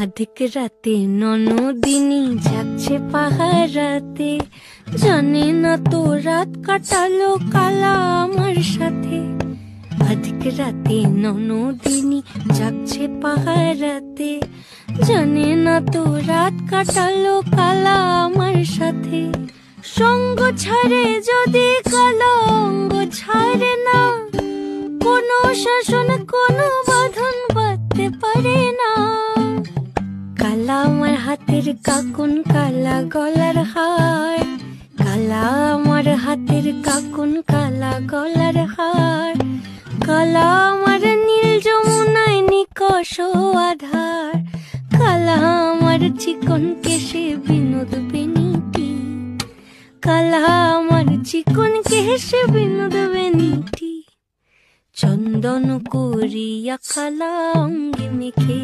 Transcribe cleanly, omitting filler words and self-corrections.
আধিক রাতে ননদিনী যাচ্ছে পাহারাতে, জানে না তো রাত কাটালো কালা আমার সাথে। আধিক রাতে ননদিনী যাচ্ছে পাহারাতে, জানে না তো রাত কাটালো কালা আমার সাথে। সঙ্গ ছাড়ে যদি কালো অঙ্গ ছাড়ে না, কোনো শাসন কোনো বাঁধন বাঁধতে পারে না। কালা আমার হাতের কাকুন কালা গলার হার, কালা আমার হাতের কাকুন কালা গলার হার। কালা আমার নীল যমুনায় নিকষ আধার, কালা আমার চিকন কেশে বিনোদ বেনিটি। কালা আমার চিকন কেশে বিনোদ বেনিটি। চন্দন করিয়া কালা অঙ্গে মেখে